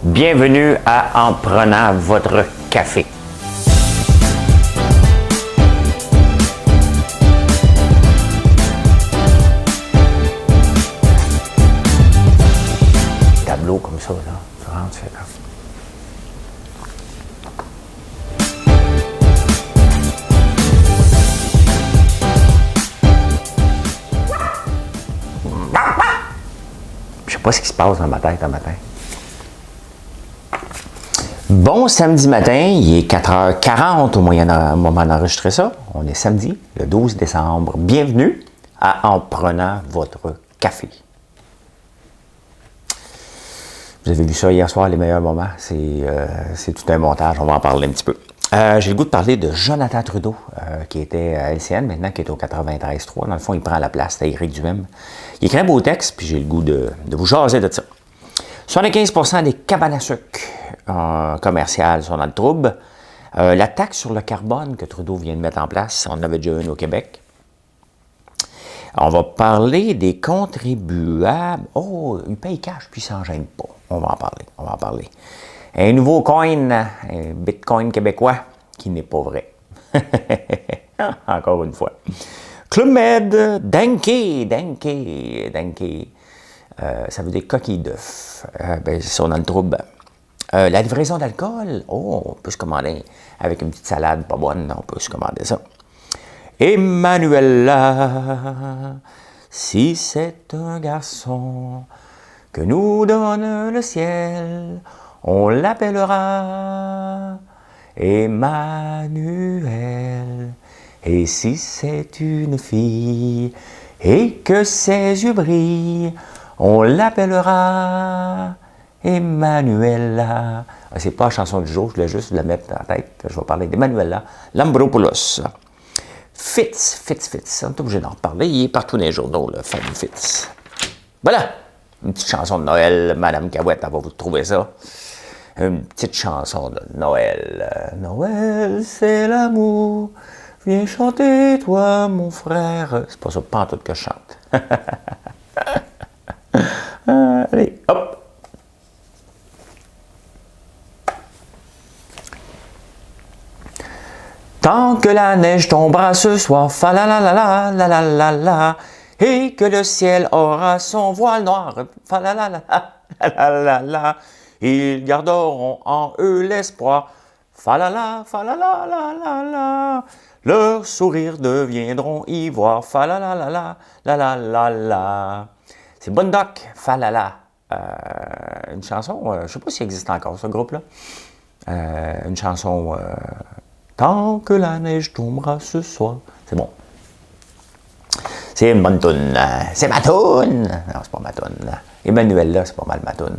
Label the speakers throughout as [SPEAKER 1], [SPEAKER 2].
[SPEAKER 1] Bienvenue à En prenant votre café. Tableau comme ça, là. Tu rentres, tu fais là. Je sais pas ce qui se passe dans ma tête un matin. Bon samedi matin, il est 4h40 au moment d'enregistrer ça. On est samedi, le 12 décembre. Bienvenue à En prenant votre café. Vous avez vu ça hier soir, les meilleurs moments. C'est tout un montage, on va en parler un petit peu. J'ai le goût de parler de Jonathan Trudeau, qui était à LCN, maintenant qui est au 93.3. Dans le fond, il prend la place d'Éric Duhem. Il écrit un beau texte, puis j'ai le goût de vous jaser de ça. 75% des cabanes à sucre commerciales sont dans le trouble. La taxe sur le carbone que Trudeau vient de mettre en place, on en avait déjà une au Québec. On va parler des contribuables. Oh, ils payent cash puis ils s'en gênent pas. On va en parler. Un nouveau coin, un Bitcoin québécois, qui n'est pas vrai. Encore une fois. Club Med, Danke. Ça veut dire coquille d'œuf. Ils sont dans le trouble. La livraison d'alcool, on peut se commander avec une petite salade pas bonne, on peut se commander ça. Emmanuela, si c'est un garçon que nous donne le ciel, on l'appellera Emmanuel. Et si c'est une fille et que ses yeux brillent, on l'appellera Emmanuela. C'est pas la chanson du jour, je voulais juste la mettre dans la tête. Je vais parler d'Emmanuela Lambropoulos. Fitz. On est obligé d'en reparler. Il est partout dans les journaux, le fameux Fitz. Voilà! Une petite chanson de Noël. Madame Cahouette, elle va vous trouver ça. Une petite chanson de Noël. Noël, c'est l'amour. Viens chanter, toi, mon frère. C'est pas ça, pas en tout que je chante. Allez, hop! Tant que la neige tombera ce soir, fa la la la la la la la la, et que le ciel aura son voile noir, fa la la la la la la la, ils garderont en eux l'espoir, fa la la la la la, leurs sourires deviendront ivoire, fa la la la la la la la la. C'est Bonne Doc, fa la la. Une chanson, je ne sais pas s'il existe encore ce groupe-là. Une chanson. Tant que la neige tombera ce soir. C'est bon. C'est une bonne toune. C'est ma toune. Non, c'est pas ma toune. Emmanuel, là, c'est pas mal ma toune.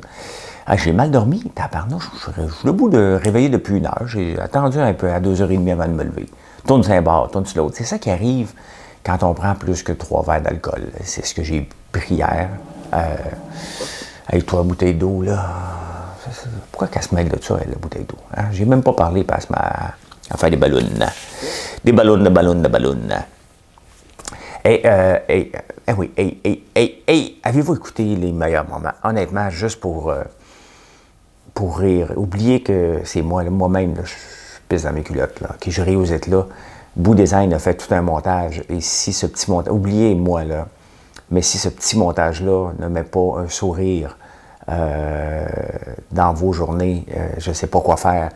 [SPEAKER 1] J'ai mal dormi. Tabarnouche, je suis debout de réveiller depuis 1 heure. J'ai attendu un peu à 2h30 avant de me lever. Tourne sur un bar, tourne sur l'autre. C'est ça qui arrive quand on prend plus que 3 verres d'alcool. C'est ce que j'ai pris hier. Avec 3 bouteilles d'eau, là. Pourquoi qu'elle se mêle de ça, la bouteille d'eau? Hein? J'ai même pas parlé parce que à faire des ballons. Des ballons. Avez-vous écouté les meilleurs moments? Honnêtement, juste pour rire. Oubliez que c'est moi-même, là, je pisse dans mes culottes, là, que je ris aux là. Bout Design a fait tout un montage. Et si ce petit montage... Oubliez-moi, là. Mais si ce petit montage-là ne met pas un sourire dans vos journées, je ne sais pas quoi faire.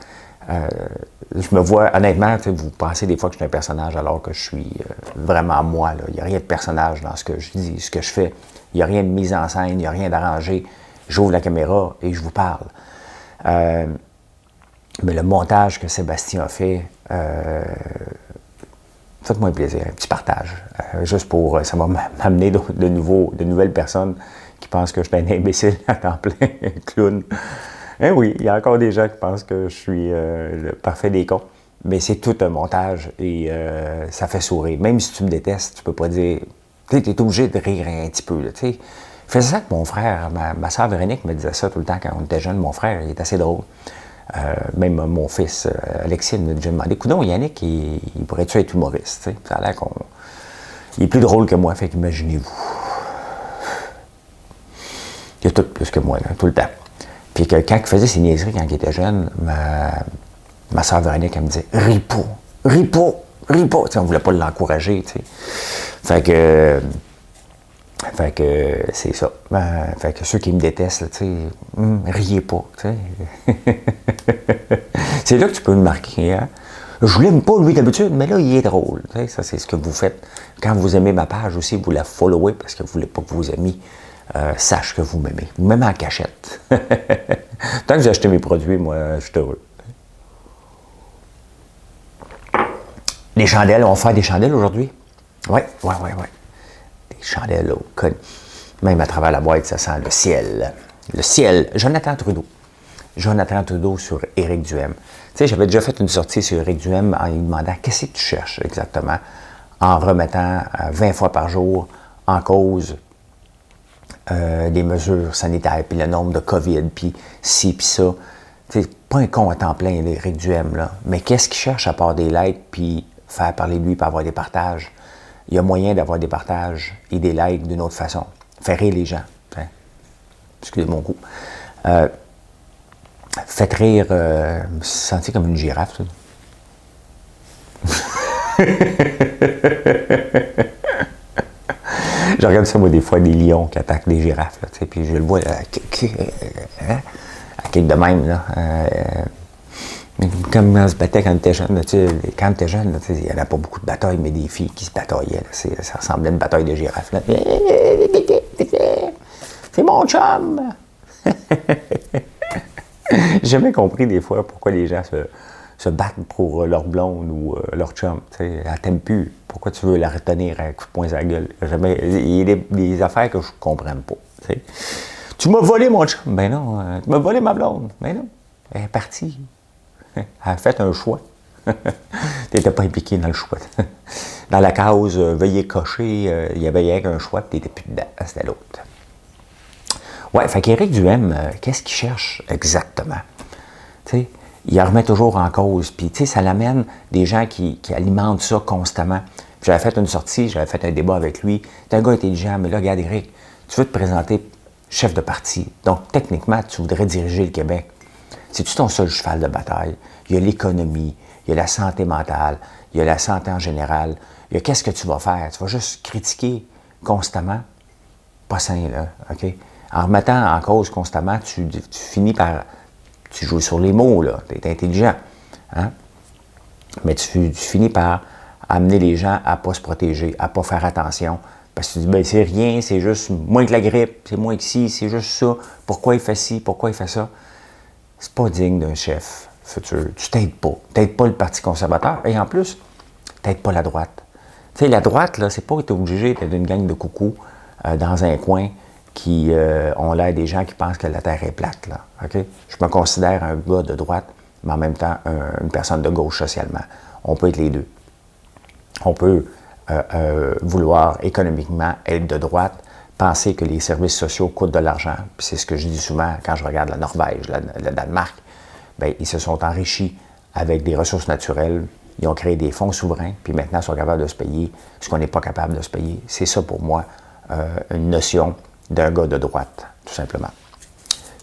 [SPEAKER 1] Je me vois, honnêtement, vous pensez des fois que je suis un personnage alors que je suis vraiment moi. Là. Il n'y a rien de personnage dans ce que je dis, ce que je fais. Il n'y a rien de mise en scène, il n'y a rien d'arrangé. J'ouvre la caméra et je vous parle. Mais le montage que Sébastien a fait, faites-moi un plaisir, un petit partage. Juste pour, ça va m'amener de nouvelles personnes qui pensent que je suis un imbécile à temps plein, un clown. Eh oui, il y a encore des gens qui pensent que je suis le parfait des cons. Mais c'est tout un montage et ça fait sourire. Même si tu me détestes, tu peux pas dire... Tu es obligé de rire un petit peu. Je faisais ça avec mon frère. Ma soeur Véronique me disait ça tout le temps quand on était jeune. Mon frère, il est assez drôle. Même mon fils, Alexis, me demandait, coudonc, Yannick, il pourrait-tu être humoriste? T'sais? Ça a l'air il est plus drôle que moi, fait qu'imaginez-vous. Il y a tout plus que moi, là, tout le temps. Puis que quand il faisait ses niaiseries quand il était jeune, ma soeur Véronique, elle me disait « Ris pas, ris pas, ris pas ». On ne voulait pas l'encourager, tu sais. Fait que c'est ça. Fait que ceux qui me détestent, là, tu sais, riez pas, tu sais. C'est là que tu peux le marquer, hein. Je l'aime pas, lui, d'habitude, mais là, il est drôle. Tu sais, ça, c'est ce que vous faites. Quand vous aimez ma page aussi, vous la followez parce que vous voulez pas que vos amis sachent que vous m'aimez. Vous m'aimez en cachette. Tant que j'ai acheté mes produits, moi, je suis heureux. Les chandelles, on va faire des chandelles aujourd'hui? Oui. Des chandelles au code. Même à travers la boîte, ça sent le ciel. Le ciel. Jonathan Trudeau. Jonathan Trudeau sur Éric Duhem. Tu sais, j'avais déjà fait une sortie sur Éric Duhem en lui demandant qu'est-ce que tu cherches exactement, en remettant 20 fois par jour en cause des mesures sanitaires, puis le nombre de COVID, puis ci, puis ça. Tu sais, pas un con à temps plein, Éric Duhem, là. Mais qu'est-ce qu'il cherche à part des likes, puis faire parler de lui, puis avoir des partages? Il y a moyen d'avoir des partages et des likes d'une autre façon. Faire rire les gens. Hein? Excusez mon goût. Faites rire, me sentir comme une girafe. Je regarde ça, moi, des fois, des lions qui attaquent des girafes. Là, puis je le vois à quelque de même. Là, comme on se battait quand on était jeune. Quand on était jeune, il n'y avait pas beaucoup de batailles, mais des filles qui se bataillaient. Ça ressemblait à une bataille de girafes. Là. C'est mon chum! J'ai jamais compris des fois pourquoi les gens se battent pour leur blonde ou leur chum. Elle t'aime plus. Pourquoi tu veux la retenir à coups de poing à la gueule? Il y a des affaires que je ne comprends pas. T'sais. Tu m'as volé mon chum. Ben non. Tu m'as volé ma blonde. Ben non. Elle est partie. Elle a fait un choix. Tu n'étais pas impliqué dans le choix. Dans la cause veuillez cocher, il y avait rien qu'un choix, tu n'étais plus dedans. C'était l'autre. Ouais, fait qu'Éric Duhem, qu'est-ce qu'il cherche exactement? T'sais, il la remet toujours en cause. Puis, tu sais, ça l'amène des gens qui alimentent ça constamment. J'avais fait une sortie, j'avais fait un débat avec lui. T'es un gars intelligent, mais là, regarde, Éric, tu veux te présenter chef de parti. Donc, techniquement, tu voudrais diriger le Québec. C'est-tu ton seul cheval de bataille? Il y a l'économie, il y a la santé mentale, il y a la santé en général. Il y a qu'est-ce que tu vas faire? Tu vas juste critiquer constamment? Pas sain, là, OK? En remettant en cause constamment, tu finis par... Tu joues sur les mots, là. Tu es intelligent. Hein? Mais tu finis par amener les gens à ne pas se protéger, à ne pas faire attention. Parce que tu dis, ben c'est rien, c'est juste moins que la grippe, c'est moins que ci, c'est juste ça. Pourquoi il fait ci, pourquoi il fait ça? C'est pas digne d'un chef futur. Tu t'aides pas. Tu n'aides pas le Parti conservateur. Et en plus, tu n'aides pas la droite. Tu sais, la droite, là, c'est pas être obligé d'être une gang de coucous dans un coin qui ont l'air des gens qui pensent que la Terre est plate. Là, okay? Je me considère un gars de droite, mais en même temps une personne de gauche socialement. On peut être les deux. On peut vouloir économiquement être de droite, penser que les services sociaux coûtent de l'argent. Puis c'est ce que je dis souvent quand je regarde la Norvège, le Danemark. Bien, ils se sont enrichis avec des ressources naturelles. Ils ont créé des fonds souverains, puis maintenant ils sont capables de se payer ce qu'on n'est pas capable de se payer. C'est ça pour moi, une notion d'un gars de droite, tout simplement.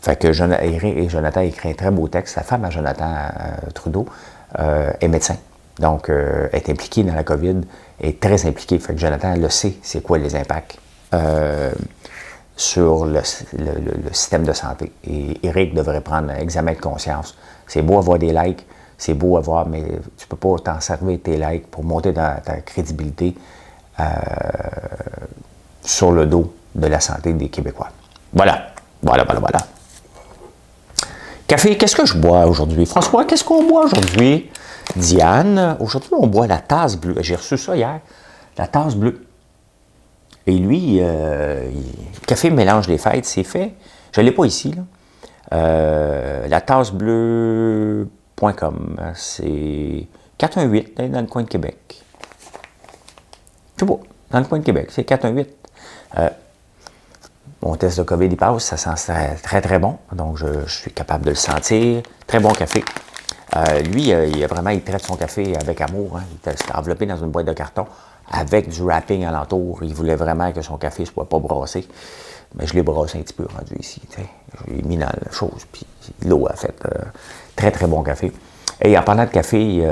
[SPEAKER 1] Fait que Jonathan a écrit un très beau texte. La femme à Jonathan Trudeau est médecin. Donc, est impliquée dans la COVID, est très impliquée. Fait que Jonathan le sait, c'est quoi les impacts sur le système de santé. Et Éric devrait prendre un examen de conscience. C'est beau avoir des likes, c'est beau avoir, mais tu ne peux pas t'en servir tes likes pour monter dans ta crédibilité sur le dos de la santé des Québécois. Voilà. Café, qu'est-ce que je bois aujourd'hui? François, qu'est-ce qu'on boit aujourd'hui? Diane, aujourd'hui, on boit la tasse bleue. J'ai reçu ça hier, la tasse bleue. Et lui, café mélange des fêtes, c'est fait. Je ne l'ai pas ici, là. La tasse bleue.com, c'est 418, dans le coin de Québec. C'est beau, dans le coin de Québec, c'est 418. Mon test de COVID, il passe, ça sent très, très bon. Donc, je suis capable de le sentir. Très bon café. Lui, il traite son café avec amour. Hein. Il s'est enveloppé dans une boîte de carton avec du wrapping alentour. Il voulait vraiment que son café ne soit pas brassé. Mais je l'ai brassé un petit peu rendu ici. J'ai mis dans la chose, puis l'eau a fait très, très bon café. Et en parlant de café,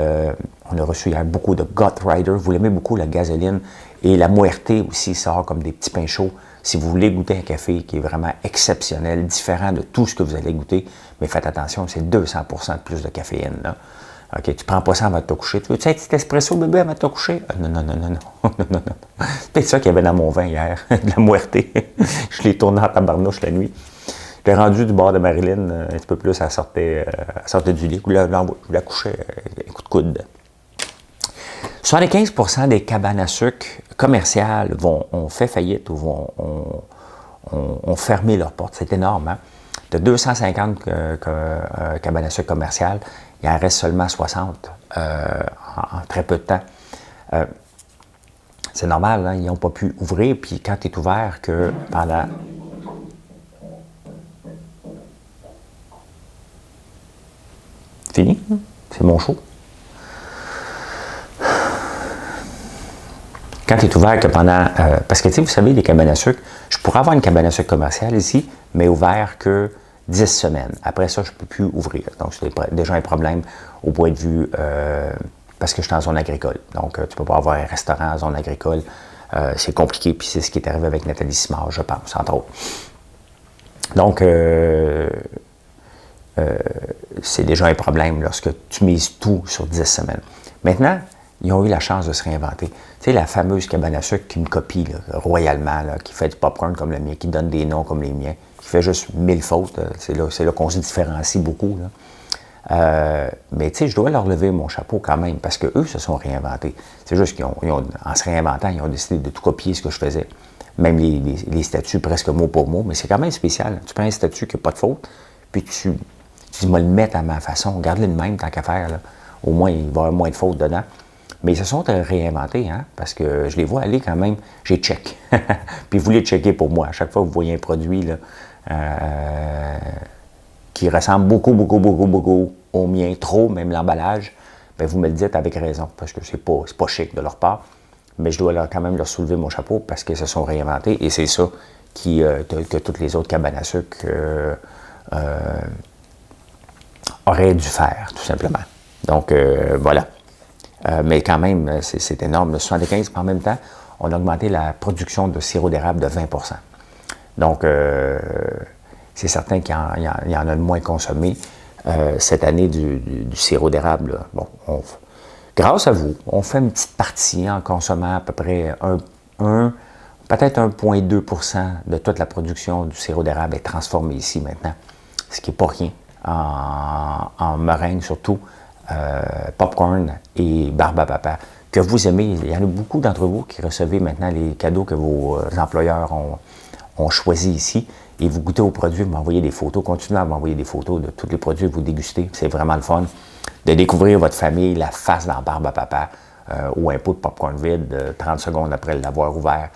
[SPEAKER 1] on a reçu hier beaucoup de Gut Rider. Vous l'aimez beaucoup, la gasoline. Et la Muerte aussi sort comme des petits pains chauds. Si vous voulez goûter un café qui est vraiment exceptionnel, différent de tout ce que vous allez goûter, mais faites attention, c'est 200% de plus de caféine. Là. OK, tu ne prends pas ça avant de te coucher. Tu veux-tu un petit espresso, bébé, avant de te coucher? Non, non, non, non, non. C'est peut-être ça qu'il y avait dans mon vin hier, de la Muerte. Je l'ai tourné en tabarnouche la nuit. Je l'ai rendu du bord de Marilyn un petit peu plus, elle sortait du lit. Je la couchais un coup de coude. 75% des cabanes à sucre commerciales ont fait faillite ou ont fermé leurs portes. C'est énorme, hein? De 250 cabanes à sucre commerciales, il en reste seulement 60 en très peu de temps. C'est normal, hein? Ils n'ont pas pu ouvrir, puis quand tu es ouvert que pendant... Fini? C'est mon show. Quand tu es ouvert que pendant... parce que, tu sais, vous savez, les cabanes à sucre, je pourrais avoir une cabane à sucre commerciale ici, mais ouvert que 10 semaines. Après ça, je ne peux plus ouvrir. Donc, c'est déjà un problème au point de vue... parce que je suis en zone agricole. Donc, tu ne peux pas avoir un restaurant en zone agricole. C'est compliqué, puis c'est ce qui est arrivé avec Nathalie Simard, je pense, entre autres. Donc, c'est déjà un problème lorsque tu mises tout sur 10 semaines. Maintenant, ils ont eu la chance de se réinventer. Tu sais, la fameuse cabane à sucre qui me copie là, royalement, là, qui fait du popcorn comme le mien, qui donne des noms comme les miens, qui fait juste 1000 fautes. C'est là qu'on se différencie beaucoup. Là. Mais tu sais, je dois leur lever mon chapeau quand même, parce qu'eux se sont réinventés. C'est juste qu'en se réinventant, ils ont décidé de tout copier ce que je faisais. Même les statuts presque mot pour mot, mais c'est quand même spécial. Tu prends un statut qui n'a pas de faute, puis tu dis, moi, le mettre à ma façon, garde-le de même tant qu'à faire. Là. Au moins, il va y avoir moins de fautes dedans. Mais ils se sont réinventés, hein, parce que je les vois aller quand même, j'ai check. Puis vous les checkez pour moi. À chaque fois que vous voyez un produit là, qui ressemble beaucoup au mien, trop, même l'emballage, bien, vous me le dites avec raison, parce que c'est pas chic de leur part. Mais je dois quand même leur soulever mon chapeau parce qu'ils se sont réinventés. Et c'est ça que toutes les autres cabanes à sucre auraient dû faire, tout simplement. Donc, voilà. Mais quand même, c'est énorme. Le 75, en même temps, on a augmenté la production de sirop d'érable de 20%. Donc, c'est certain qu'il y en a de moins consommé cette année du sirop d'érable. Bon, grâce à vous, on fait une petite partie en consommant à peu près peut-être 1,2% de toute la production du sirop d'érable est transformée ici maintenant, ce qui n'est pas rien en meringue surtout. Popcorn et barbe à papa, que vous aimez. Il y en a beaucoup d'entre vous qui recevez maintenant les cadeaux que vos employeurs ont choisis ici et vous goûtez aux produits, vous m'envoyez des photos, continuez à m'envoyer des photos de tous les produits que vous dégustez. C'est vraiment le fun de découvrir votre famille, la face dans la barbe à papa ou un pot de popcorn vide 30 secondes après l'avoir ouvert.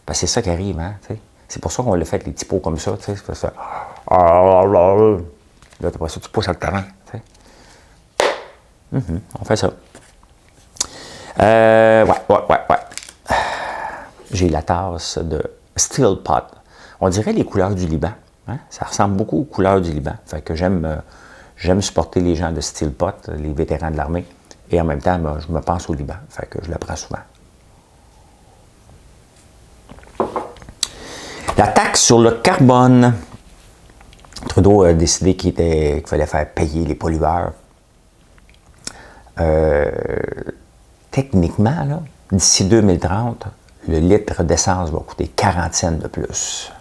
[SPEAKER 1] Ben, c'est ça qui arrive, hein, t'sais. C'est pour ça qu'on l'a fait, les petits pots comme ça, tu sais, c'est ça. Là, après ça, tu pousses à le terrain, tu sais. On fait ça. Ouais. J'ai la tasse de Steel Pot. On dirait les couleurs du Liban. Hein? Ça ressemble beaucoup aux couleurs du Liban. Fait que j'aime supporter les gens de Steel Pot, les vétérans de l'armée. Et en même temps, je me pense au Liban. Fait que je le prends souvent. La taxe sur le carbone. Trudeau a décidé qu'il fallait faire payer les pollueurs. Techniquement, d'ici 2030, le litre d'essence va coûter 40 cents de plus.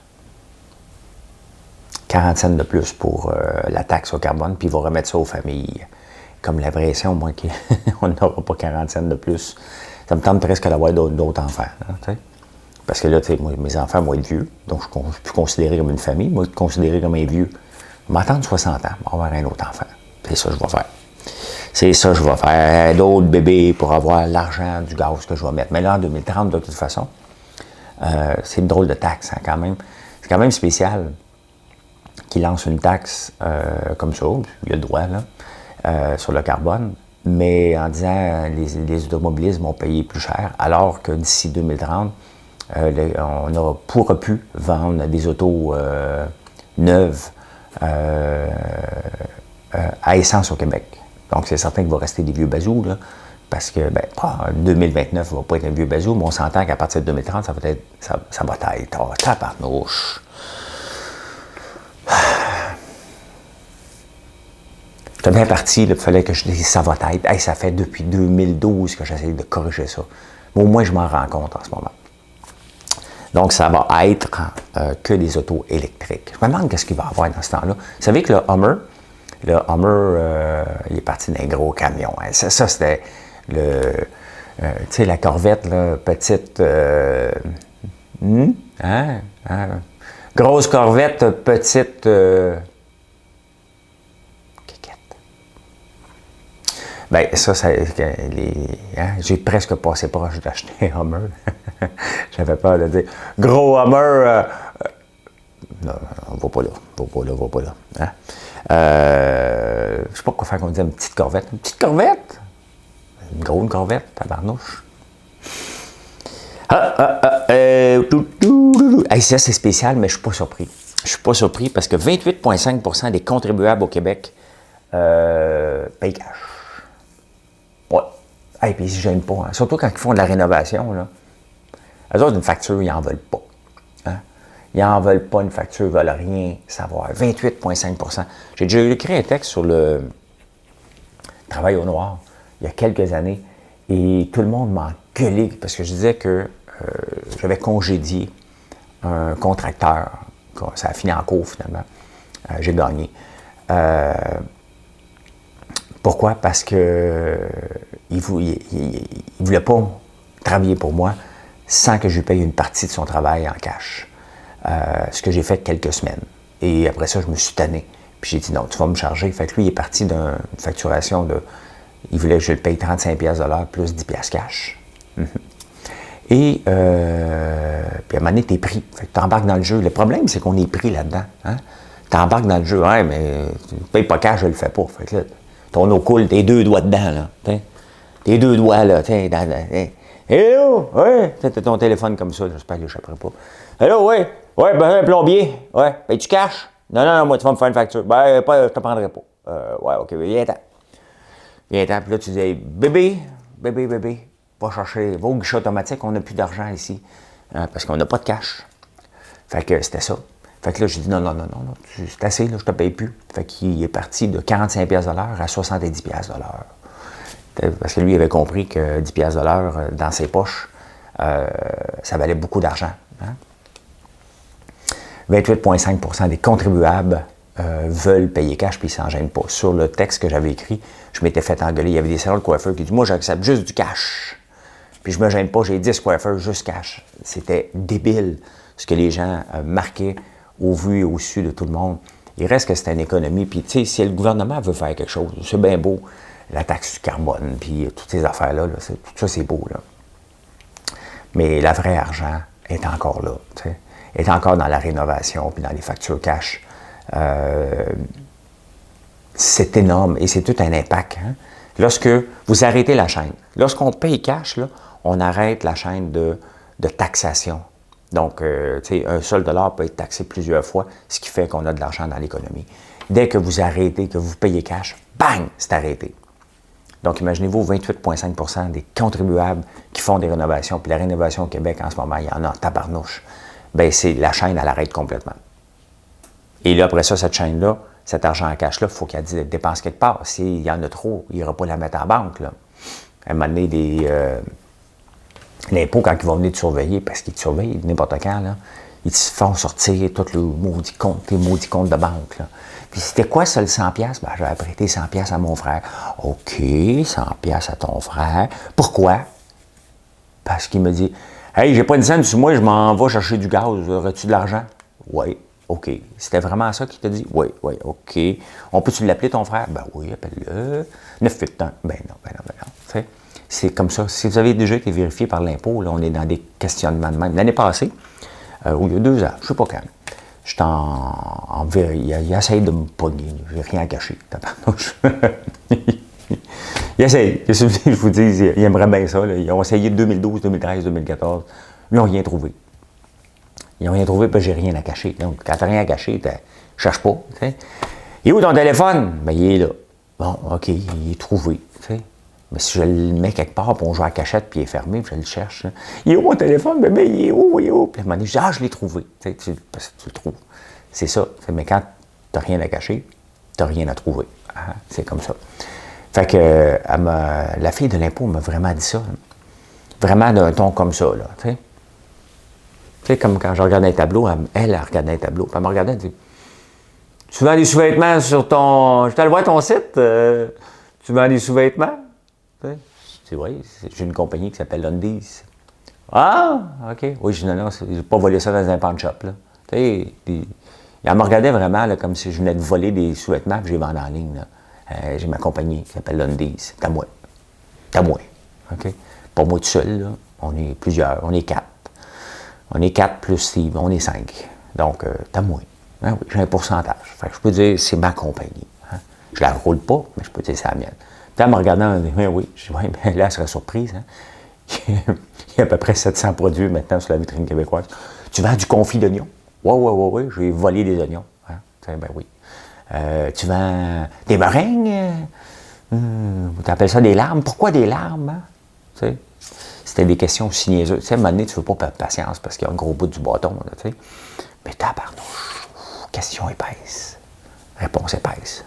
[SPEAKER 1] 40 cents de plus pour la taxe au carbone, puis il va remettre ça aux familles. Comme l'impression, moi, qu'on n'aura pas 40 cents de plus. Ça me tente presque d'avoir d'autres enfants. Hein, parce que là, moi, mes enfants vont être vieux, donc je ne suis plus considéré comme une famille, moi, je suis considéré comme un vieux. Je vais m'attendre 60 ans, je vais avoir un autre enfant. C'est ça que je vais faire. C'est ça que je vais faire. D'autres bébés pour avoir l'argent du gaz que je vais mettre. Mais là, en 2030, de toute façon, c'est une drôle de taxe, hein, quand même. C'est quand même spécial qu'il lance une taxe comme ça, il a le droit, là, sur le carbone, mais en disant les automobilistes vont payer plus cher, alors que d'ici 2030, On ne pourra plus vendre des autos neuves à essence au Québec. Donc, c'est certain qu'il va rester des vieux bazous, là, parce que, 2029 ne va pas être un vieux bazou, mais on s'entend qu'à partir de 2030, ça va être, tabarnouche. J'étais bien parti, il fallait que je dise ça va être. Hey, ça fait depuis 2012 que j'essaie de corriger ça. Mais au moins, je m'en rends compte en ce moment. Donc, ça va être que des autos électriques. Je me demande qu'est-ce qu'il va y avoir dans ce temps-là. Vous savez que le Hummer, il est parti d'un gros camion. Hein. Ça c'était tu sais, la Corvette, là, petite... grosse Corvette, petite... Bien, j'ai presque passé proche d'acheter un Hummer. J'avais peur de dire « Gros Hummer! Non, on va pas là. Va pas là. Hein? Je sais pas quoi faire qu'on dise une petite Corvette. Une petite Corvette? Une grosse Corvette, tabarnouche. Hey, ça, c'est spécial, mais je suis pas surpris. Je suis pas surpris parce que 28,5% des contribuables au Québec payent cash. Ouais. Et puis ils ne se gênent pas. Hein. Surtout quand ils font de la rénovation. Là. Eux autres, une facture, ils n'en veulent pas. Hein? Ils n'en veulent pas une facture, ils ne veulent rien savoir. 28,5%. J'ai déjà écrit un texte sur le travail au noir il y a quelques années et tout le monde m'a gueulé parce que je disais que j'avais congédié un contracteur. Ça a fini en cours finalement. J'ai gagné. Pourquoi? Parce que il ne voulait pas travailler pour moi sans que je lui paye une partie de son travail en cash. Ce que j'ai fait quelques semaines. Et après ça, je me suis tanné. Puis j'ai dit non, tu vas me charger. Fait que lui, il est parti d'une facturation de... Il voulait que je le paye 35$ de l'heure plus 10$ cash. Et puis à un moment donné, t'es pris. Fait que t'embarques dans le jeu. Le problème, c'est qu'on est pris là-dedans. Hein? T'embarques dans le jeu. Ouais, mais tu ne payes pas cash, je le fais pas. Fait que là, ton eau coule, tes deux doigts dedans, là. T'sais. Tes deux doigts, là. Hello! Ouais! T'as ton téléphone comme ça, j'espère qu'il n'échapperait pas. Hello, ouais! Ouais, ben, un plombier. Ouais. Ben, tu caches? Non, moi, tu vas me faire une facture. Ben, pas, je te prendrai pas. Ouais, OK, viens-t'en. Viens-t'en. Puis là, tu dis, hey, bébé, va chercher, va au guichet automatique, on n'a plus d'argent ici. Parce qu'on n'a pas de cash. Fait que c'était ça. Fait que là, j'ai dit, non, c'est assez, là, je te paye plus. Fait qu'il est parti de 45$ de l'heure à 70$ de l'heure. Parce que lui, il avait compris que 10$ de l'heure, dans ses poches, ça valait beaucoup d'argent. Hein? 28,5% des contribuables veulent payer cash, puis ils ne s'en gênent pas. Sur le texte que j'avais écrit, je m'étais fait engueuler. Il y avait des salons de coiffeurs qui disaient, moi, j'accepte juste du cash. Puis je me gêne pas, j'ai 10 coiffeurs juste cash. C'était débile ce que les gens marquaient au vu et au su de tout le monde. Il reste que c'est une économie. Puis, tu sais, si le gouvernement veut faire quelque chose, c'est bien beau, la taxe du carbone, puis toutes ces affaires-là, tout ça, c'est beau, là. Mais la vraie argent est encore là, tu sais, est encore dans la rénovation, puis dans les factures cash. C'est énorme et c'est tout un impact. Hein? Lorsque vous arrêtez la chaîne, lorsqu'on paye cash, là, on arrête la chaîne de taxation. Donc, tu sais, un seul dollar peut être taxé plusieurs fois, ce qui fait qu'on a de l'argent dans l'économie. Dès que vous arrêtez, que vous payez cash, bang, c'est arrêté. Donc, imaginez-vous 28,5% des contribuables qui font des rénovations. Puis la rénovation au Québec, en ce moment, il y en a en tabarnouche. Bien, c'est la chaîne, elle arrête complètement. Et là, après ça, cette chaîne-là, cet argent en cash-là, il faut qu'elle dépense quelque part. S'il y en a trop, il n'ira pas la mettre en banque, là. À un moment donné, l'impôt, quand ils vont venir te surveiller, parce qu'ils te surveillent n'importe quand, là, ils te font sortir tous les maudits comptes de banque, là. Puis c'était quoi ça, le 100$? Ben, j'avais prêté 100$ à mon frère. OK, 100$ à ton frère. Pourquoi? Parce qu'il me dit, hey, j'ai pas une scène sur moi, je m'en vais chercher du gaz. Aurais-tu de l'argent? Oui, OK. C'était vraiment ça qu'il t'a dit? Oui, OK. On peut-tu l'appeler ton frère? Ben oui, appelle-le. 9-8 ans. Ben non. T'sais, c'est comme ça. Si vous avez déjà été vérifié par l'impôt, là, on est dans des questionnements de même. L'année passée, ou il y a 2 ans, je ne sais pas quand, j'étais il essaye de me pogner. J'ai rien à cacher. Il essaye. Je vous dis, il aimerait bien ça. Là. Ils ont essayé de 2012, 2013, 2014. Ils n'ont rien trouvé. Ils n'ont rien trouvé, puis j'ai rien à cacher. Donc, quand tu n'as rien à cacher, tu ne cherches pas. T'sais. Et où ton téléphone? Ben, il est là. Bon, OK, il est trouvé. T'sais. Mais si je le mets quelque part, puis on joue à la cachette, puis il est fermé, puis je le cherche. Là. Il est où mon téléphone? Bébé, il est où? Il est où? Puis à un moment donné, je dis, je l'ai trouvé. Parce que tu le trouves. C'est ça. Mais quand tu n'as rien à cacher, tu n'as rien à trouver. Hein? C'est comme ça. Fait que la fille de l'impôt m'a vraiment dit ça. Là. Vraiment d'un ton comme ça, là. Tu sais, comme quand je regardais un tableau, elle regardait un tableau. Puis elle me regardait, elle dit, tu vends des sous-vêtements sur ton... Je t'allais voir ton site. Tu vends des sous-vêtements? C'est vrai, j'ai une compagnie qui s'appelle Undies. Ah, OK. Oui, je dis non, je n'ai pas volé ça dans un pawn shop, là. Tu sais, elle me regardait vraiment là, comme si je venais de voler des sous-vêtements et je les vendais en ligne, là. J'ai ma compagnie qui s'appelle Undies. C'est à moi. C'est à moi. OK? Pas moi tout seul, là. On est plusieurs. On est 4. On est 4 plus Steve. On est 5. Donc, c'est à moi. Hein, oui, j'ai un pourcentage. Fait que je peux dire, c'est ma compagnie. Hein. Je la roule pas, mais je peux dire, c'est la mienne. Puis en me regardant, elle dit, oui. Je dis, oui, mais là, elle serait surprise. Hein. Il y a à peu près 700 produits maintenant sur la vitrine québécoise. Tu vends du confit d'oignons? Oui. J'ai volé des oignons. Hein. Ben oui. Tu vends des meringues? Tu appelles ça des larmes? Pourquoi des larmes? Hein? Tu sais? C'était des questions aussi niaiseuses. Tu sais, à un moment donné, tu ne veux pas perdre patience parce qu'il y a un gros bout du bâton. Là, tu sais. Mais tabarnouche, question épaisse. Réponse épaisse.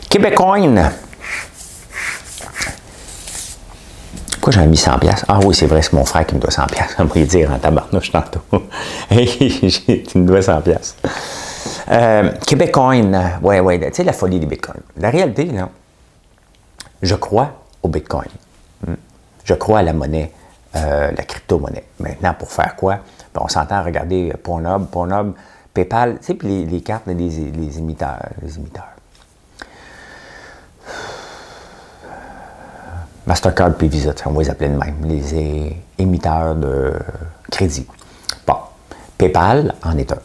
[SPEAKER 1] Québécoin. Pourquoi j'en ai mis 100$? Ah oui, c'est vrai, c'est mon frère qui me doit 100$. On va lui dire en tabarnouche tantôt. Tu me dois 100$. Québécoin, ouais, tu sais, la folie des bitcoins. La réalité, là, je crois au bitcoin. Je crois à la monnaie, la crypto-monnaie. Maintenant, pour faire quoi? Ben, on s'entend à regarder Pornhub, PayPal, tu sais, puis les cartes des émetteurs. Mastercard puis Visa, on va les appeler de même, les émetteurs de crédit. Bon, PayPal en est un.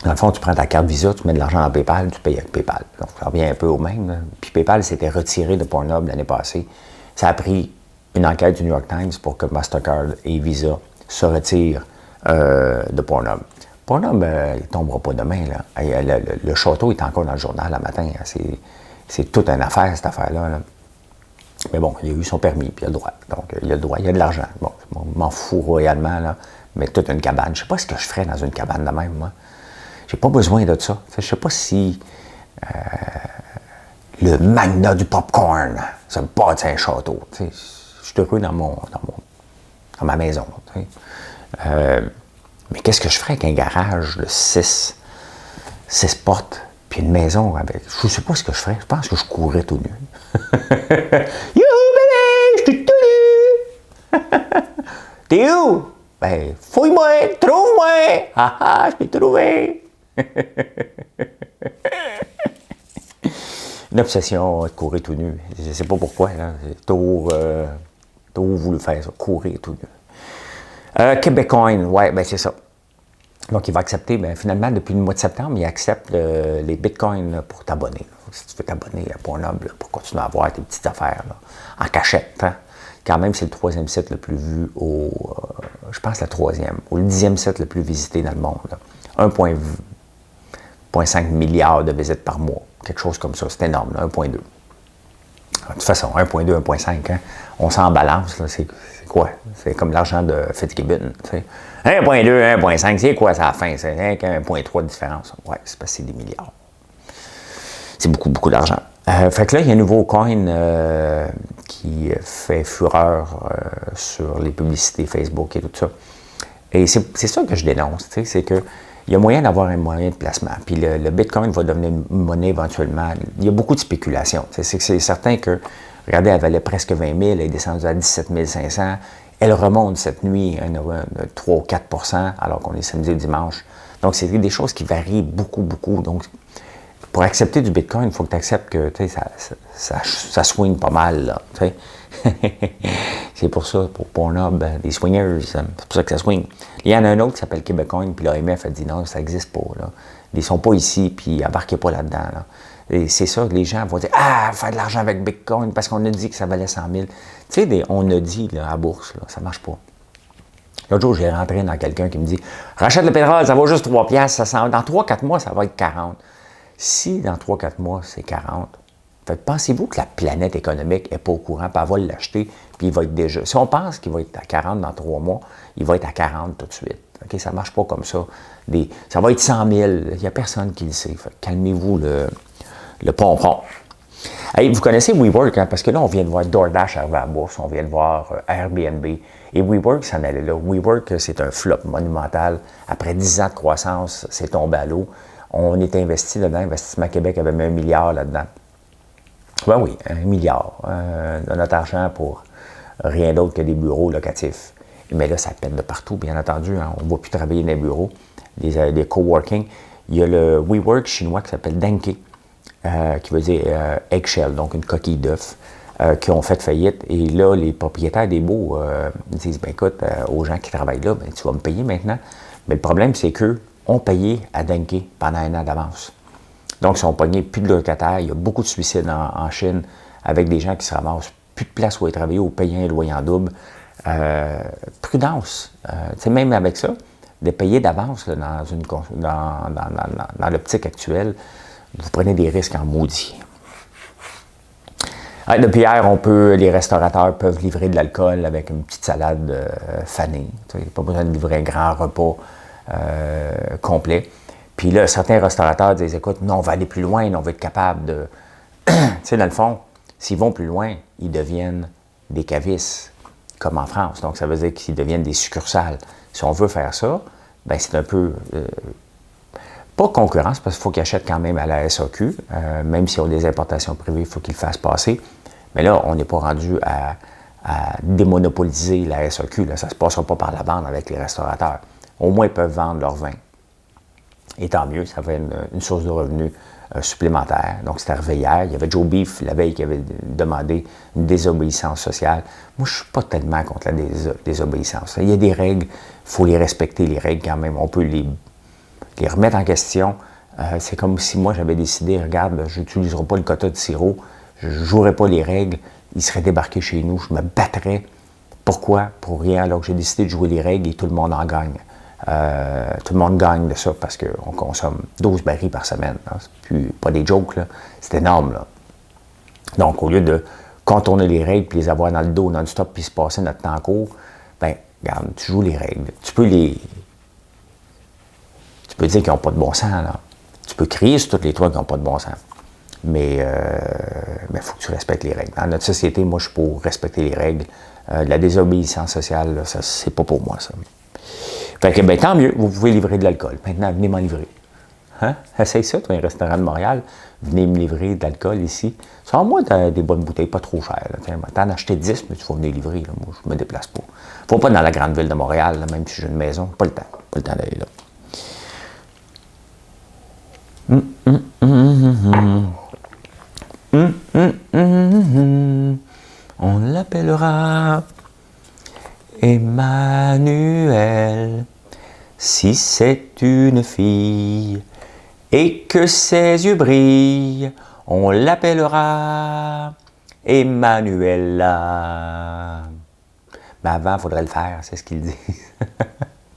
[SPEAKER 1] Dans le fond, tu prends ta carte Visa, tu mets de l'argent dans PayPal, tu payes avec PayPal. Donc, ça revient un peu au même. Là. Puis PayPal s'était retiré de Pornhub l'année passée. Ça a pris une enquête du New York Times pour que Mastercard et Visa se retirent de Pornhub. Pornhub, il ne tombera pas demain. Là. Le château est encore dans le journal le matin. Hein. C'est toute une affaire, cette affaire-là. Là. Mais bon, il a eu son permis, puis il a le droit. Donc, il a le droit, il a de l'argent. Bon, je m'en fous royalement, là. Mais toute une cabane. Je ne sais pas ce que je ferais dans une cabane de même, moi. J'ai pas besoin de ça. Je ne sais pas si le magnat du popcorn, ça me bâtit un château. Je suis heureux dans ma maison. Mais qu'est-ce que je ferais avec un garage de 6 portes, puis une maison avec... Je ne sais pas ce que je ferais. Je pense que je courrais tout nu. Youhou, bébé, je suis tout nu! T'es où? Ben, fouille-moi, trouve-moi! Ah, je t'ai trouvé! Une obsession de courir tout nu. Je ne sais pas pourquoi. J'ai toujours voulu faire ça, courir tout nu. Québécoin, ouais, ben c'est ça. Donc, il va accepter, ben, finalement, depuis le mois de septembre, il accepte les bitcoins pour t'abonner. Si tu veux t'abonner à Pornhub, là, pour continuer à avoir tes petites affaires là, en cachette. Hein. Quand même, c'est le 3e site le plus vu je pense le 3e, ou le 10e site le plus visité dans le monde. 1,5 milliard de visites par mois. Quelque chose comme ça. C'est énorme, 1,2. De toute façon, 1,2, 1,5, hein, on s'en balance. Là, c'est quoi? C'est comme l'argent de Fitzgibbon. 1,2, 1,5, c'est quoi ça à la fin? C'est 1,3 de différence. Ouais, c'est parce que c'est des milliards. C'est beaucoup, beaucoup d'argent. Fait que là, il y a un nouveau coin qui fait fureur sur les publicités Facebook et tout ça. Et c'est ça que je dénonce, c'est que il y a moyen d'avoir un moyen de placement. Puis le Bitcoin va devenir une monnaie éventuellement. Il y a beaucoup de spéculation. C'est certain que, regardez, elle valait presque 20 000, elle est descendue à 17 500. Elle remonte cette nuit à 3 ou 4 % alors qu'on est samedi et dimanche. Donc, c'est des choses qui varient beaucoup, beaucoup. Donc, pour accepter du Bitcoin, il faut que tu acceptes que ça swing pas mal. Là, c'est pour ça, pour Pornhub, des swingers, c'est pour ça que ça swing. Il y en a un autre qui s'appelle Québécoin, puis l'AMF a dit non, ça n'existe pas. Là. Ils ne sont pas ici, puis embarquez pas là-dedans. Là. Et c'est ça que les gens vont dire, ah, faire de l'argent avec Bitcoin parce qu'on a dit que ça valait 100 000. Tu sais, on a dit là, à la bourse, là, ça ne marche pas. L'autre jour, j'ai rentré dans quelqu'un qui me dit, rachète le pétrole, ça vaut juste 3 piastres, dans 3-4 mois, ça va être 40. Si dans 3-4 mois, c'est 40, pensez-vous que la planète économique n'est pas au courant, puis elle va l'acheter, puis il va être déjà... Si on pense qu'il va être à 40 dans 3 mois, il va être à 40 tout de suite. Okay? Ça ne marche pas comme ça. Ça va être 100 000. Il n'y a personne qui le sait. Calmez-vous le pompon. Hey, vous connaissez WeWork, hein? Parce que là, on vient de voir DoorDash arriver à la bourse, on vient de voir Airbnb. Et WeWork s'en allait là. WeWork, c'est un flop monumental. Après 10 ans de croissance, c'est tombé à l'eau. On est investi là-dedans. Investissement Québec avait mis 1 milliard là-dedans. Ben oui, 1 milliard de notre argent pour rien d'autre que des bureaux locatifs. Mais là, ça pète de partout, bien entendu. Hein. On ne va plus travailler dans les bureaux, des coworking. Il y a le WeWork chinois qui s'appelle Denki, qui veut dire eggshell, donc une coquille d'œuf, qui ont fait faillite. Et là, les propriétaires des baux disent, ben écoute, aux gens qui travaillent là, ben, tu vas me payer maintenant. Mais le problème, c'est qu'eux ont payé à Denki pendant 1 an d'avance. Donc, ils sont pognés, plus de locataires. Il y a beaucoup de suicides en Chine avec des gens qui se ramassent plus de place où aller travailler, ou payer un loyer en double. Prudence. Même avec ça, de payer d'avance dans l'optique actuelle, vous prenez des risques en maudit. Depuis hier, les restaurateurs peuvent livrer de l'alcool avec une petite salade fanée. Il n'y a pas besoin de livrer un grand repas complet. Puis là, certains restaurateurs disent, écoute, non, on va aller plus loin, on va être capable de... Tu sais, dans le fond, s'ils vont plus loin, ils deviennent des cavistes, comme en France. Donc, ça veut dire qu'ils deviennent des succursales. Si on veut faire ça, bien, c'est un peu... pas concurrence, parce qu'il faut qu'ils achètent quand même à la SAQ. Même s'ils ont des importations privées, il faut qu'ils le fassent passer. Mais là, on n'est pas rendu à démonopoliser la SAQ. Là. Ça ne se passera pas par la vente avec les restaurateurs. Au moins, ils peuvent vendre leur vin. Et tant mieux, ça fait une source de revenus supplémentaire. Donc, c'était arrivé hier. Il y avait Joe Beef, la veille, qui avait demandé une désobéissance sociale. Moi, je ne suis pas tellement contre la désobéissance. Il y a des règles, il faut les respecter, les règles quand même. On peut les remettre en question. C'est comme si moi, j'avais décidé, regarde, je n'utiliserai pas le quota de sirop, je ne jouerai pas les règles, il serait débarqué chez nous, je me battrais. Pourquoi? Pour rien, alors que j'ai décidé de jouer les règles et tout le monde en gagne. Tout le monde gagne de ça parce qu'on consomme 12 barils par semaine. Hein. C'est plus, pas des jokes, là. C'est énorme. Là. Donc, au lieu de contourner les règles puis les avoir dans le dos non-stop puis se passer notre temps court, bien, regarde, tu joues les règles. Tu peux dire qu'ils n'ont pas de bon sens. Là. Tu peux crier sur toutes les toits qui n'ont pas de bon sens. Mais il faut que tu respectes les règles. Dans notre société, moi, je suis pour respecter les règles. La désobéissance sociale, là, ça, c'est pas pour moi, ça. Fait que, ben, tant mieux, vous pouvez livrer de l'alcool. Maintenant, venez m'en livrer. Hein? Essaye ça, toi, un restaurant de Montréal. Venez me livrer de l'alcool ici. Sans moi, des bonnes bouteilles, pas trop chères. T'en acheter 10, mais tu vas venir livrer. Là. Moi, je me déplace pas. Faut pas dans la grande ville de Montréal, là, même si j'ai une maison. Pas le temps. Pas le temps d'aller là. On l'appellera Emmanuel, si c'est une fille et que ses yeux brillent, on l'appellera Emmanuela. Mais avant, il faudrait le faire, c'est ce qu'il dit.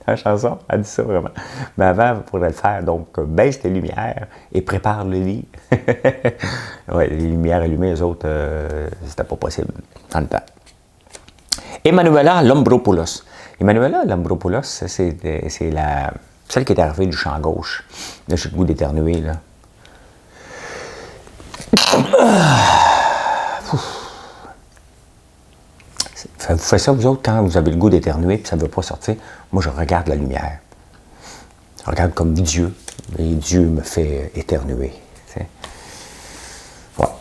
[SPEAKER 1] La chanson, elle dit ça vraiment. Mais avant, il faudrait le faire. Donc, baisse tes lumières et prépare le lit. Ouais, les lumières allumées, les autres, c'était pas possible dans le temps. Emanuela Lombropoulos. Emanuela Lombropoulos, c'est celle qui est arrivée du champ gauche. Là, j'ai le goût d'éternuer, là. Vous faites ça, vous autres, quand vous avez le goût d'éternuer et ça ne veut pas sortir. Moi, je regarde la lumière. Je regarde comme Dieu. Et Dieu me fait éternuer. Voilà.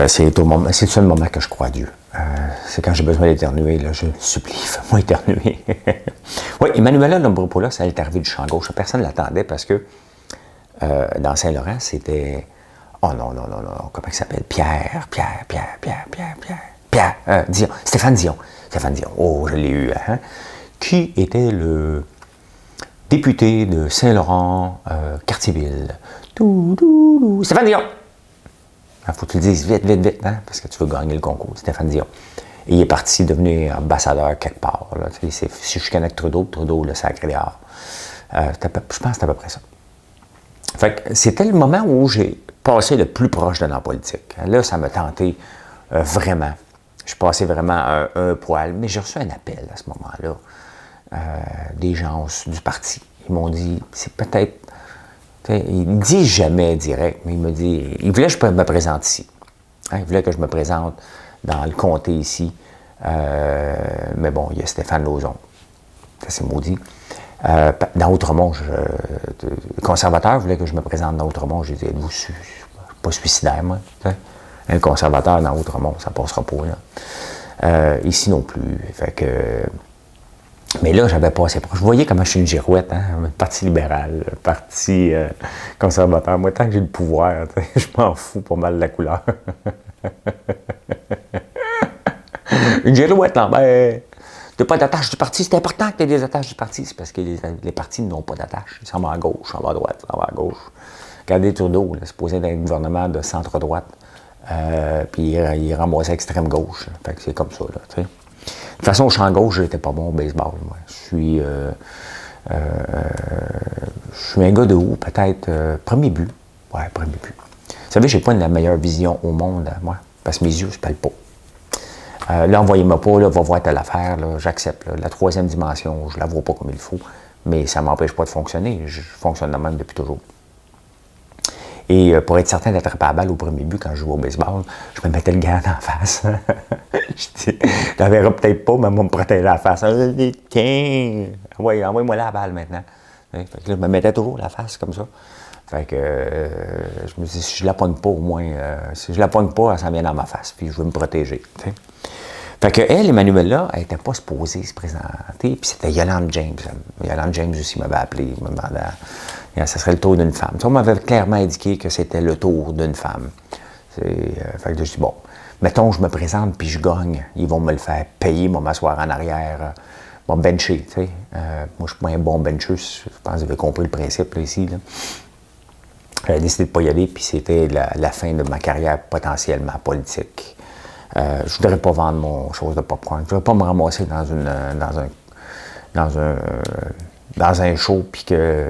[SPEAKER 1] C'est le seul moment que je crois à Dieu. C'est quand j'ai besoin d'éternuer, là, je le supplie, fais-moi éternuer. Oui, Emmanuela Lombropoulos, elle est arrivée du champ gauche. Personne ne l'attendait parce que dans Saint-Laurent, c'était... Oh non, comment il s'appelle? Pierre, Dion, Stéphane Dion. Oh, je l'ai eu, hein? Qui était le député de Saint-Laurent, Cartierville, Stéphane Dion! Il faut que tu le dises vite, vite, vite, hein, parce que tu veux gagner le concours, Stéphane Dion. Et il est parti devenir ambassadeur quelque part. Là. Si je connais Trudeau, le sacré dehors. Je pense que c'est à peu près ça. Fait que c'était le moment où j'ai passé le plus proche de la politique. Là, ça m'a tenté vraiment. Je suis passé vraiment un poil, mais j'ai reçu un appel à ce moment-là des gens du parti. Ils m'ont dit, c'est peut-être... Il ne dit jamais direct, mais il me dit... Il voulait que je me présente ici. Hein, il voulait que je me présente dans le comté ici. Mais bon, il y a Stéphane Lauzon. Ça, c'est maudit. Dans Outremont, le conservateur voulait que je me présente dans Outremont. J'ai dit, êtes-vous pas suicidaire, moi? Un conservateur dans Outremont, ça passera pas, là. Ici non plus. Fait que... Mais là, j'avais pas assez proche. Vous voyez comment je suis une girouette, hein? Le Parti libéral, le Parti conservateur. Moi, tant que j'ai le pouvoir, je m'en fous pas mal de la couleur. Une girouette, là, ben... Tu n'as pas d'attache du parti, c'est important que tu aies des attaches du parti. C'est parce que les partis n'ont pas d'attache. Ils s'en vont à gauche, s'en vont à droite, s'en vont à gauche. Regardez Trudeau, c'est supposé être un gouvernement de centre-droite. Puis il ramassait extrême gauche. Fait que c'est comme ça, là, tu sais. De toute façon, au champ gauche, j'étais pas bon au baseball, moi. Je suis un gars de haut, peut-être premier but. Ouais, premier but. Vous savez, j'ai pas la meilleure vision au monde, moi, parce que mes yeux se pèlent pas. Là, envoyez-moi pas, là, va voir telle affaire, j'accepte. La troisième dimension, je la vois pas comme il faut, mais ça m'empêche pas de fonctionner. Je fonctionne de même depuis toujours. Et pour être certain d'attraper la balle au premier but quand je joue au baseball, je me mettais le gant en face. Je dis, t'en verras peut-être pas, mais moi, me protéger la face. Tiens, envoie-moi la balle maintenant. Fait que là, je me mettais toujours la face comme ça. Fait que je me dis, si je la pogne pas, au moins, si je la pogne pas, elle s'en vient dans ma face, puis je veux me protéger. T'sais. Fait que elle, Emmanuelle-là, elle n'était pas supposée se présenter, puis c'était Yolande James. Yolande James aussi m'avait appelé, me demandait, ça serait le tour d'une femme. On m'avait clairement indiqué que c'était le tour d'une femme. Fait que je dis, bon, mettons, je me présente, puis je gagne, ils vont me le faire payer, vont m'asseoir en arrière, vont me bencher, tu sais. Moi, je suis pas un bon bencher, je pense que vous avez compris le principe, là, ici, là. J'avais décidé de ne pas y aller, puis c'était la fin de ma carrière potentiellement politique. Je ne voudrais pas vendre mon chose de popcorn. Je ne voudrais pas me ramasser dans un show, puis que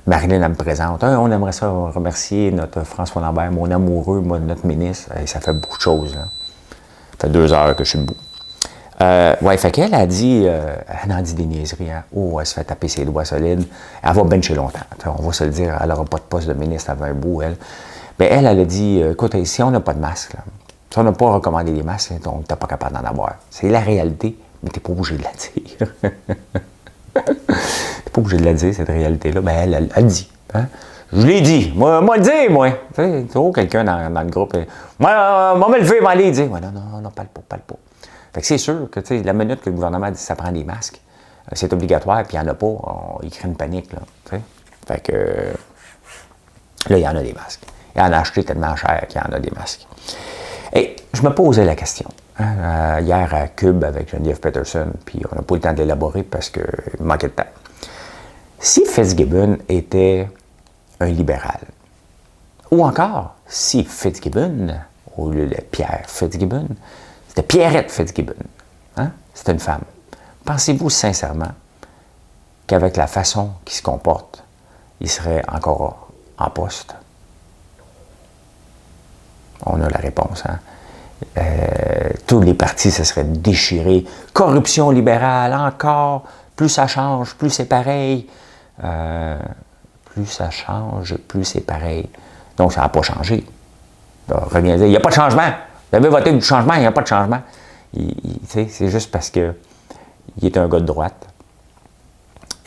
[SPEAKER 1] Marilyn me présente. On aimerait ça remercier notre François Lambert, mon amoureux, notre ministre. Ça fait beaucoup de choses, là. Ça fait 2 heures que je suis debout. Ouais, fait qu'elle a dit, elle en dit des niaiseries, hein. Oh, elle se fait taper ses doigts solides. Elle va bencher longtemps. On va se le dire, elle n'aura pas de poste de ministre avant un bout, elle. Mais elle a dit, écoute, si on n'a pas de masque, là, si on n'a pas recommandé des masques, donc tu n'es pas capable d'en avoir. C'est la réalité, mais tu n'es pas obligé de la dire. Tu n'es pas obligé de la dire, cette réalité-là. Mais elle dit. Hein? Je l'ai dit. Moi le dire, moi. Tu sais, toujours quelqu'un dans le groupe. Moi, me lever, m'aller dire. Ouais, non, parle pas. Fait que c'est sûr que, tu sais, la minute que le gouvernement dit que ça prend des masques, c'est obligatoire, puis il n'y en a pas, il crée une panique, là, tu sais. Fait que, là, il y en a des masques. Il en a acheté tellement cher qu'il y en a des masques. Et je me posais la question, hein, hier à Cube avec Geneviève Peterson, puis on n'a pas eu le temps de l'élaborer parce qu'il manquait de temps. Si Fitzgibbon était un libéral, ou encore, si Fitzgibbon, au lieu de Pierre Fitzgibbon, c'était Pierrette Fitzgibbon. Hein? C'était une femme. Pensez-vous sincèrement qu'avec la façon qu'il se comporte, il serait encore en poste? On a la réponse. Hein? Tous les partis se seraient déchirés. Corruption libérale, encore. Plus ça change, plus c'est pareil. Plus ça change, plus c'est pareil. Donc, ça n'a pas changé. Reviens dire, il n'y a pas de changement. Vous avez voté du changement, il n'y a pas de changement. C'est juste parce qu'il est un gars de droite.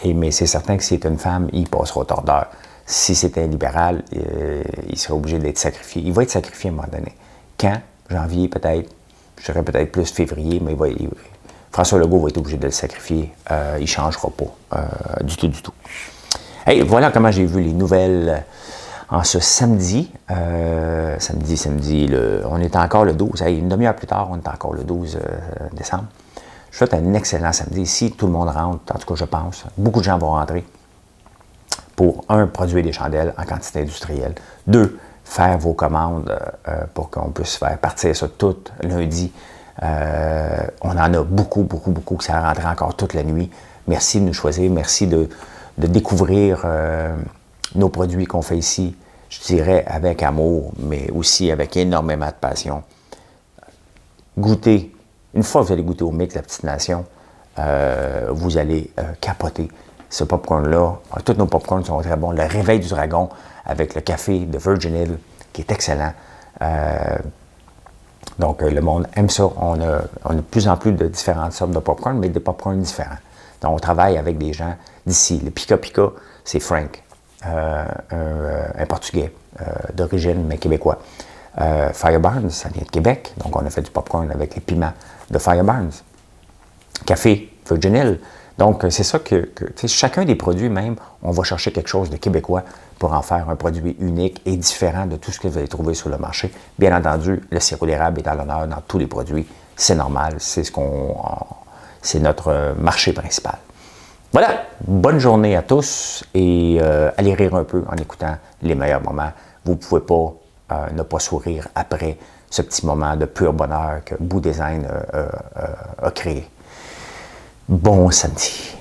[SPEAKER 1] Mais c'est certain que si c'est une femme, il passera au tordeur. Si c'était un libéral, il serait obligé d'être sacrifié. Il va être sacrifié à un moment donné. Quand? Janvier, peut-être. Je dirais peut-être plus février, mais François Legault va être obligé de le sacrifier. Il ne changera pas. Du tout. Hey, voilà comment j'ai vu les nouvelles en ce samedi. Samedi, on est encore le 12. Hey, une demi-heure plus tard, on est encore le 12 décembre. Je souhaite un excellent samedi. Ici, tout le monde rentre, en tout cas, je pense. Beaucoup de gens vont rentrer pour, un, produire des chandelles en quantité industrielle. Deux, faire vos commandes pour qu'on puisse faire partir ça tout lundi. On en a beaucoup, beaucoup, beaucoup qui ça rentré encore toute la nuit. Merci de nous choisir. Merci de découvrir nos produits qu'on fait ici. Je dirais avec amour, mais aussi avec énormément de passion. Goûtez. Une fois que vous allez goûter au mix de la Petite Nation, vous allez capoter. Ce popcorn-là, tous nos popcorns sont très bons. Le Réveil du Dragon avec le café de Virgin Hill, qui est excellent. Donc, le monde aime ça. On a de plus en plus de différentes sortes de popcorn, mais des popcorns différents. Donc, on travaille avec des gens d'ici. Le Pika Pika, c'est Frank, un Portugais d'origine, mais québécois. Fireburns, ça vient de Québec. Donc, on a fait du popcorn avec les piments de Fireburns. Café, Virgin Hill. Donc, c'est ça que chacun des produits, même, on va chercher quelque chose de québécois pour en faire un produit unique et différent de tout ce que vous allez trouver sur le marché. Bien entendu, le sirop d'érable est à l'honneur dans tous les produits. C'est normal, c'est notre marché principal. Voilà, bonne journée à tous et allez rire un peu en écoutant les meilleurs moments. Vous ne pouvez pas ne pas sourire après ce petit moment de pur bonheur que Boo Design a créé. Bon samedi.